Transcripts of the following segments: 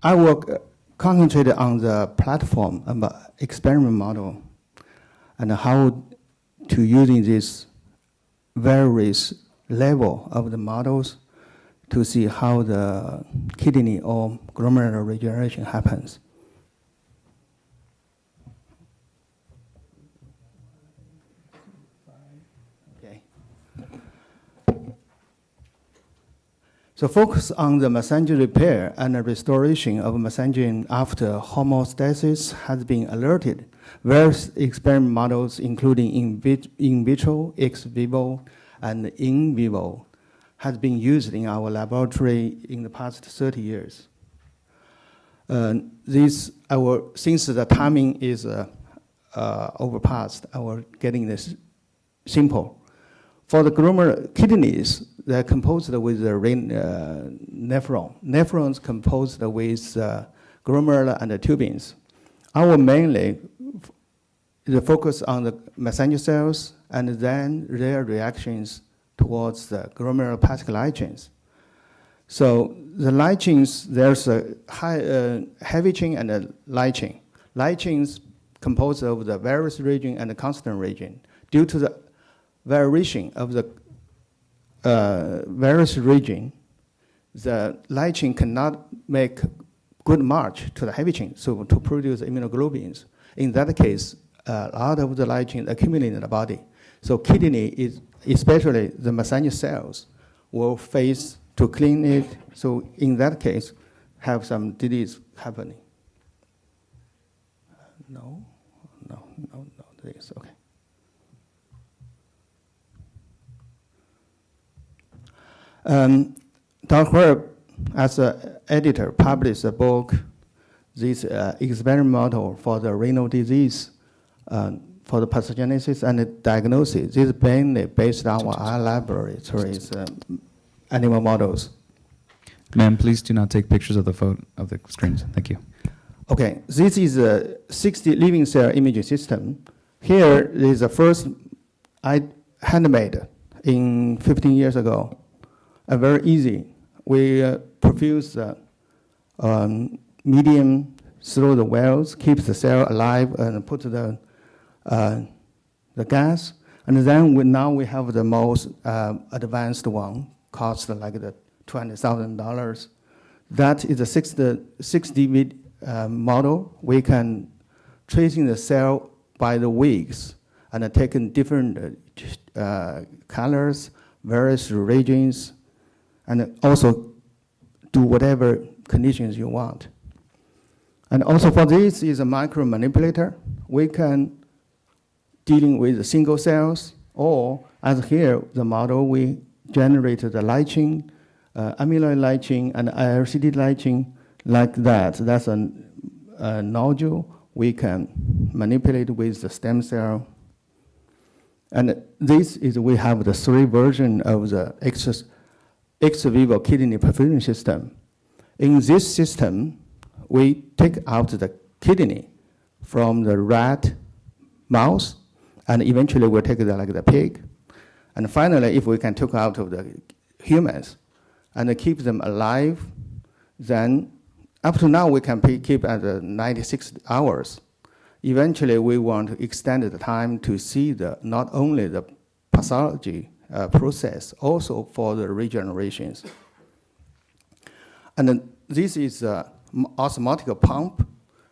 I will concentrate on the platform experiment model and how to using this various level of the models to see how the kidney or glomerular regeneration happens. Okay. So focus on the mesangial repair and the restoration of mesangial after homeostasis has been alerted. Various experiment models, including in vitro, ex vivo, and in vivo, has been used in our laboratory in the past 30 years. Since the timing is overpassed, I will getting this simple. For the glomerular kidneys, they're composed with the nephron. Nephrons composed with glomerular and the tubings. Our mainly the focus on the mesangial cells and then their reactions towards the glomerulopathologic light chains. So the light chains, there's a heavy chain and a light chain. Light chains composed of the various region and the constant region. Due to the variation of the various region, the light chain cannot make good march to the heavy chain, so to produce immunoglobulins. In that case, a lot of the light chain accumulate in the body. So kidney is, especially the mesangial cells, will face to clean it. So in that case, have some disease happening. No, this, okay. Dr. Herb, as an editor, published a book, this experiment model for the renal disease, for the pathogenesis and the diagnosis. This is mainly based on our laboratories, animal models. Ma'am, please do not take pictures of the screens. Thank you. Okay, this is a 60 living cell imaging system. Here is the first I handmade in 15 years ago. Very easy. We perfuse medium through the wells, keeps the cell alive, and put the gas. And then now we have the most advanced one, cost like the $200,000. That is a 6D model. We can tracing the cell by the weeks and taking different colors, various regions, and also do whatever conditions you want. And also for this is a micro manipulator. We can dealing with single cells, or as here, the model, we generated the light chain, amyloid light chain, and IRCD light chain like that. That's a nodule we can manipulate with the stem cell. And this is, we have the 3 version of the ex vivo kidney perfusion system. In this system, we take out the kidney from the rat, mouse, and eventually we'll take it like the pig. And finally, if we can take out of the humans and keep them alive, then up to now we can keep at 96 hours. Eventually, we want to extend the time to see not only the pathology process, also for the regenerations. And this is osmotic pump.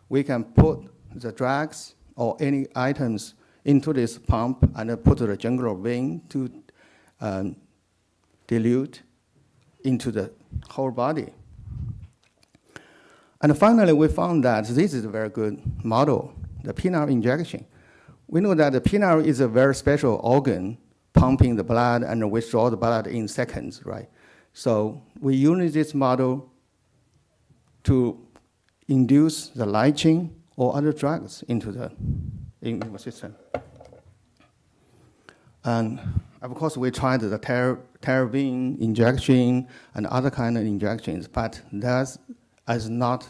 We can put the drugs or any items into this pump and put the jugular vein to dilute into the whole body. And finally, we found that this is a very good model, the penile injection. We know that the penile is a very special organ, pumping the blood and withdraw the blood in seconds, right? So we use this model to induce the light chain or other drugs into the immune system. And of course, we tried the terravine injection and other kind of injections, but that is not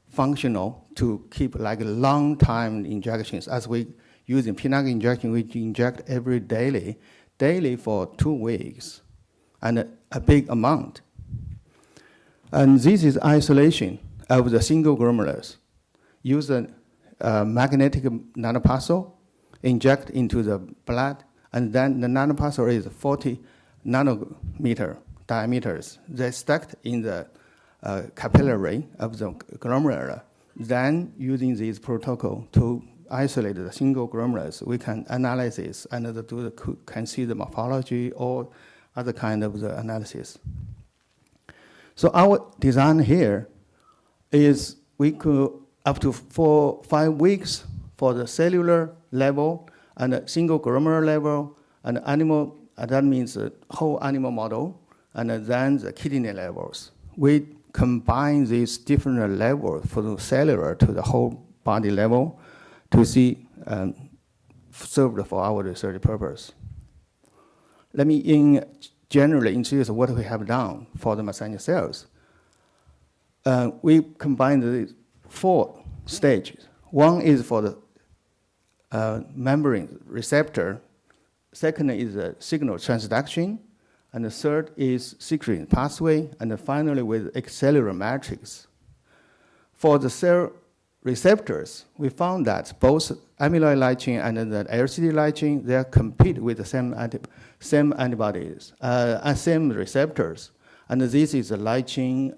functional to keep like long time injections. As we using penile injection, we inject every daily for 2 weeks, and a big amount. And this is isolation. of the single glomerulus. Use a magnetic nanoparticle, inject into the blood, and then the nanoparticle is 40 nanometer diameters. They're stacked in the capillary of the glomerula. Then, using this protocol to isolate the single glomerulus, we can analyze this and can see the morphology or other kind of the analysis. So our design here is we could up to 4-5 weeks for the cellular level and a single glomerular level and animal, that means the whole animal model, and then the kidney levels. We combine these different levels for the cellular to the whole body level to see served for our research purpose. Let me generally introduce what we have done for the mesangial cells. We combine the 4 stages. One is for the membrane receptor. Second is the signal transduction. And the third is secretin pathway. And finally, with excellular matrix. For the cell receptors, we found that both amyloid light chain and the LCD light chain, they compete with the same antibodies, same receptors. And this is a light chain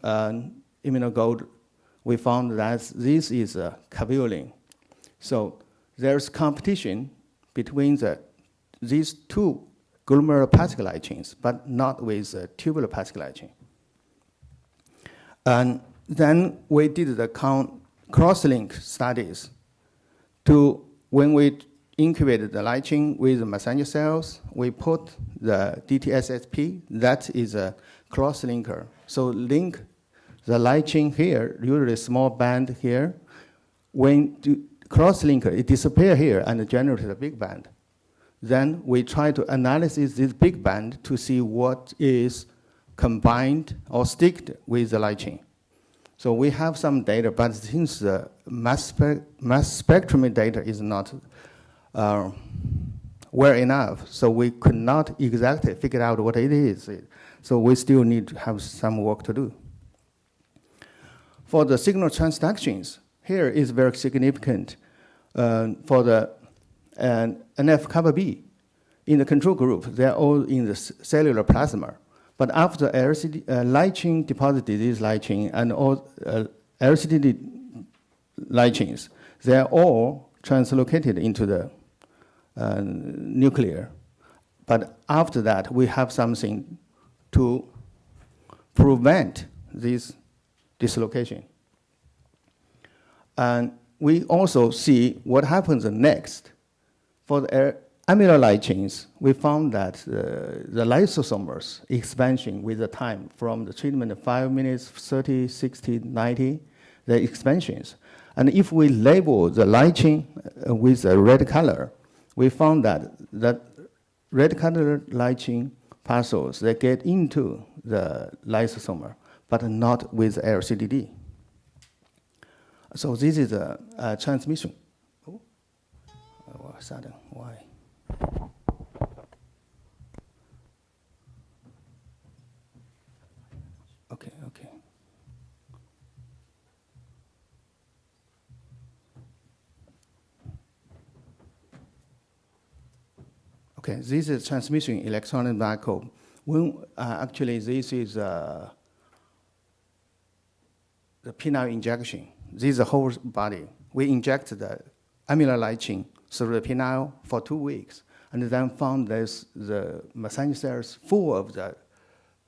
immunogold. We found that this is a caveolin. So there's competition between these 2 glomerulopathic light chains, but not with tubulopathic light chain. And then we did the cross-link studies to, when we incubated the light chain with the mesangial cells, we put the DTSSP, that is a cross-linker. So link the light chain here, usually a small band here. When cross-linker, it disappears here and generates a big band. Then we try to analyze this big band to see what is combined or sticked with the light chain. So we have some data, but since the mass spectrometry data is not well enough, so we could not exactly figure out what it is. So we still need to have some work to do. For the signal transductions, here is very significant for the NF-kappa B. In the control group, they're all in the cellular plasma. But after LCD, light chain deposit disease light chain and all LCD light chains, they're all translocated into the nuclear. But after that, we have something to prevent this dislocation. And we also see what happens next. For the amyloid light chains, we found that the lysosomers expansion with the time from the treatment of 5 minutes, 30, 60, 90, the expansions. And if we label the light chain with a red color, we found that red color light chain parcels, they get into the lysosomer, but not with LCDD. So this is a transmission. Sudden, why? Okay. Okay, this is transmission electronic barcode. Actually, this is the penile injection. This is the whole body. We inject the amyloid light chain through the penile for 2 weeks, and then found there's the mesangial cells full of the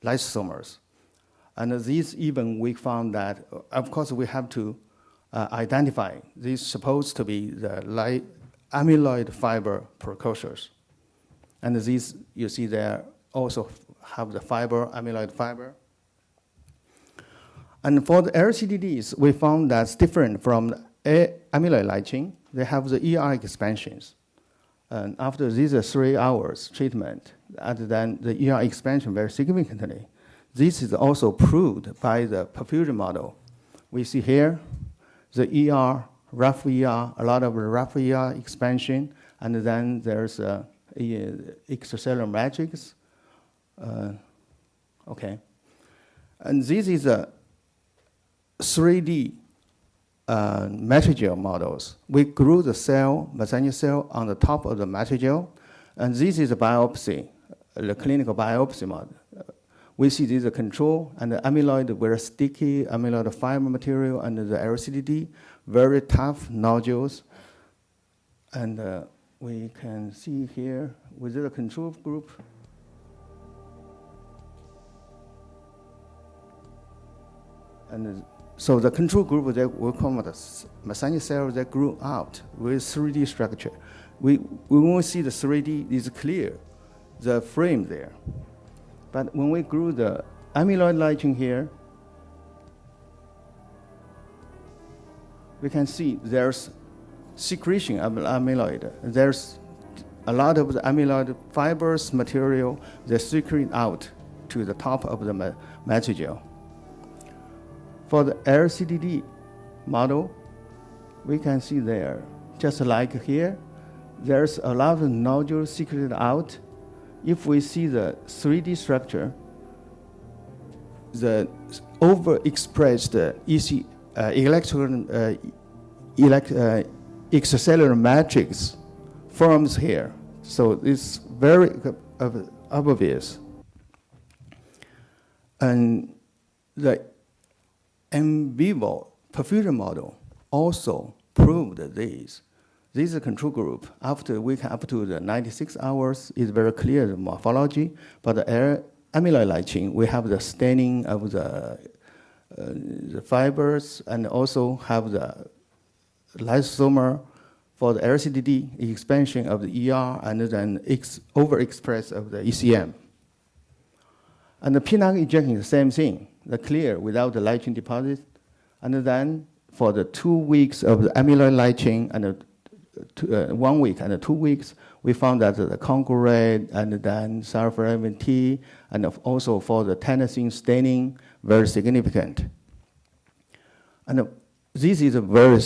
lysosomers. And this even we found that, of course, we have to identify these supposed to be the amyloid fiber precursors. And these, you see there, also have the fiber, amyloid fiber. And for the LCDDs, we found that's different from the amyloid light chain. They have the ER expansions. And after these 3 hours treatment, and then the ER expansion very significantly. This is also proved by the perfusion model. We see here the ER, rough ER, a lot of rough ER expansion, and then there's a extracellular matrix. Okay. And this is 3D mesangial models. We grew the cell, mesangial cell, on the top of the mesangial, and this is a biopsy, the clinical biopsy model. We see this is a control, and the amyloid, very sticky amyloid fiber material, and the LCDD, very tough nodules. And we can see here, within the control group, and so the control group, they will come with the mesangial cells that grew out with 3D structure. We won't see the 3D is clear, the frame there. But when we grew the amyloid light chain here, we can see there's secretion of amyloid. There's a lot of the amyloid fibers material that secrete out to the top of the mesangial. For the LCDD model, we can see there, just like here, there's a lot of nodules secreted out. If we see the 3D structure, the overexpressed extracellular matrix forms here. So it's very obvious. And the in vivo perfusion model also proved this. This is a control group. After we can up to the 96 hours, is very clear the morphology. But the amyloid light chain, we have the staining of the fibers, and also have the lysosomal for the LCDD expansion of the ER, and then overexpress of the ECM. And the PNAC injection is the same thing, the clear without the light chain deposit. And then for the 2 weeks of the amyloid light chain, and 1 week and 2 weeks, we found that the congruent and then sulfur T, and also for the tennessine staining, very significant. And this is a very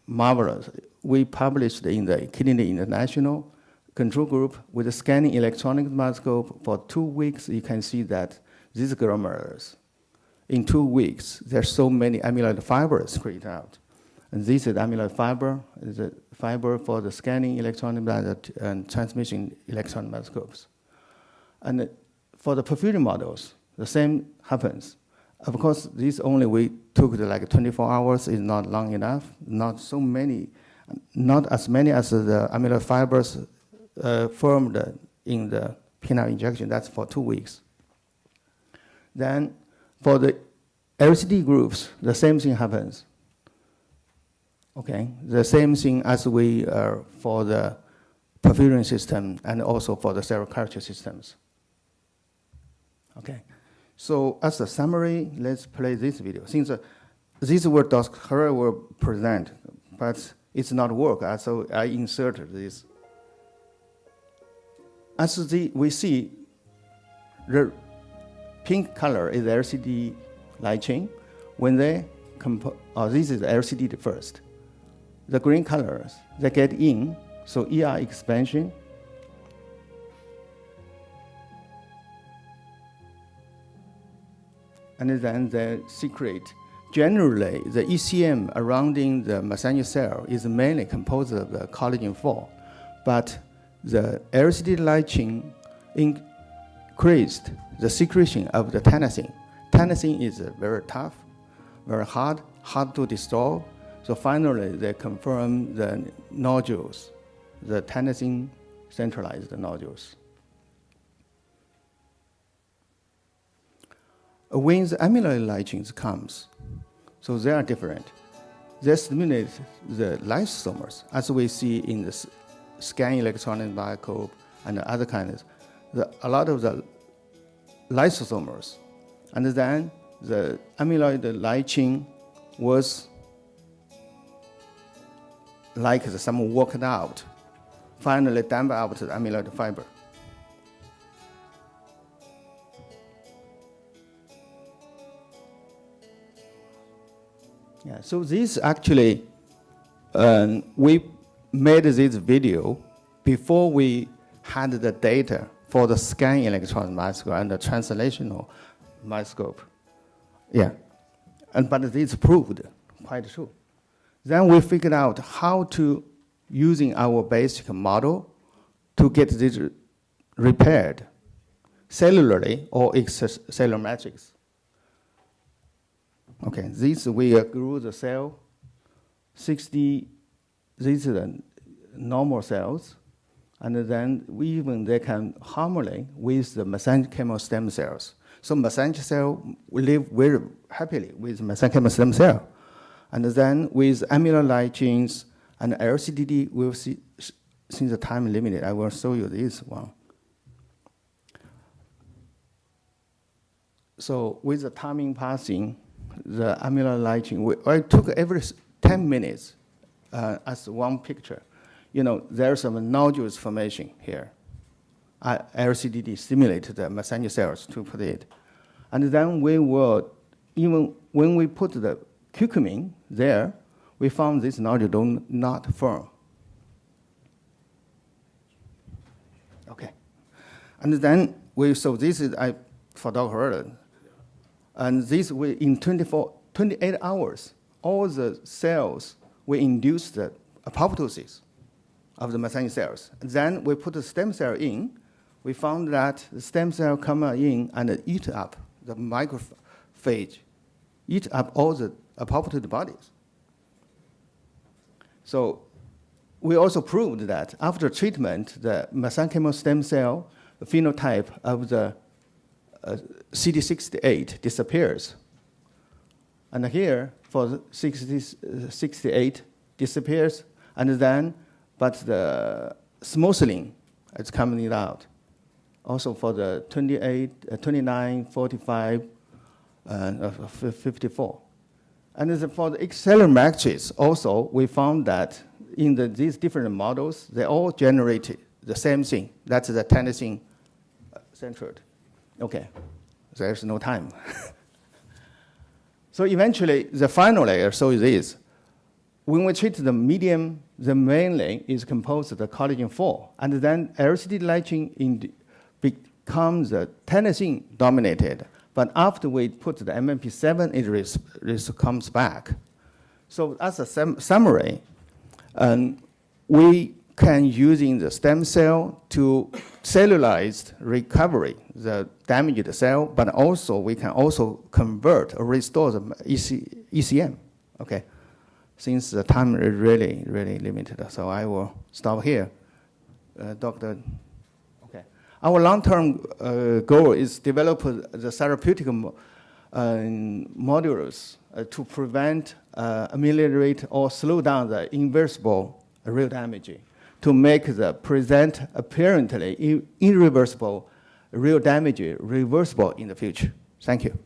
marvelous. We published in the Kidney International control group with a scanning electronic microscope. For 2 weeks, you can see that these glomerulus, in 2 weeks, there's so many amyloid fibers created out. And this is amyloid fiber, is a fiber for the scanning electron and transmission electron microscopes. And for the perfusion models, the same happens. Of course, this only we took like 24 hours is not long enough. Not so many, not as many as the amyloid fibers formed in the PNAC injection. That's for 2 weeks. Then for the LCD groups, the same thing happens. Okay, the same thing as we for the perfusion system and also for the cell culture systems. Okay, so as a summary, let's play this video. Since this is what Dr. Herrera will present, but it's not work, so I inserted this. As we see, the pink color is the LCD light chain. When they this is the LCD first. The green colors, they get in, so ER expansion. And then they secrete. Generally, the ECM surrounding the mesangial cell is mainly composed of the collagen 4, but the LCD light chain increased the secretion of the tennessine. Tennessine is very tough, very hard to dissolve. So finally, they confirm the nodules, the tennessine centralized nodules. When the amyloid light chains comes, so they are different. They stimulate the lysosomes, as we see in the scan electron microscope and other kinds. A lot of the lysosomes, and then the amyloid light chain was like someone worked out, finally dump out the amyloid fiber. Yeah, so this actually, we made this video before we had the data for the scan electron microscope and the translational microscope. Yeah, but it's proved quite true. Then we figured out how to, using our basic model, to get this repaired cellularly or extracellular matrix. Okay, this we grew the cell, 60, these are the normal cells, and then they can harmony with the mesenchymal stem cells. So mesenchymal cell live very happily with mesenchymal stem cell. And then with amyloid light chains and LCDD, we'll see, since the time limited, I will show you this one. So with the timing passing, the amyloid light chain, I took every 10 minutes as one picture. You know, there's some nodules formation here. LCDD stimulated the mesangial cells to put it. And then we will, even when we put the curcumin there, we found this nodule not firm. Okay. And then so this is for Dr. Erlen. And this, in 28 hours, all the cells, we induced the apoptosis of the mesangial cells. And then we put the stem cell in. We found that the stem cell come in and eat up the macrophage, eat up all the apoptotic bodies. So we also proved that after treatment, the mesenchymal stem cell phenotype of the CD68 disappears. And here, for the 68 disappears, and then, but the smoothing is coming out. Also for the 28, 29, 45, 54. And for the extracellular matrix, also, we found that in these different models, they all generated the same thing. That's the tennessine centroid. Okay, there's no time. So eventually, the final layer shows this. When we treat the medium, the mainly is composed of the collagen 4, and then LCD light chain becomes the tennessine dominated. But after we put the MMP7, it comes back. So as a summary, we can using the stem cell to cellularize recovery, the damaged cell, but also we can also convert or restore the ECM. Okay, since the time is really, really limited, so I will stop here. Dr. Okay, our long-term goal is develop the therapeutic modules to prevent, ameliorate, or slow down the irreversible real damage, to make the present apparently irreversible real damage reversible in the future. Thank you.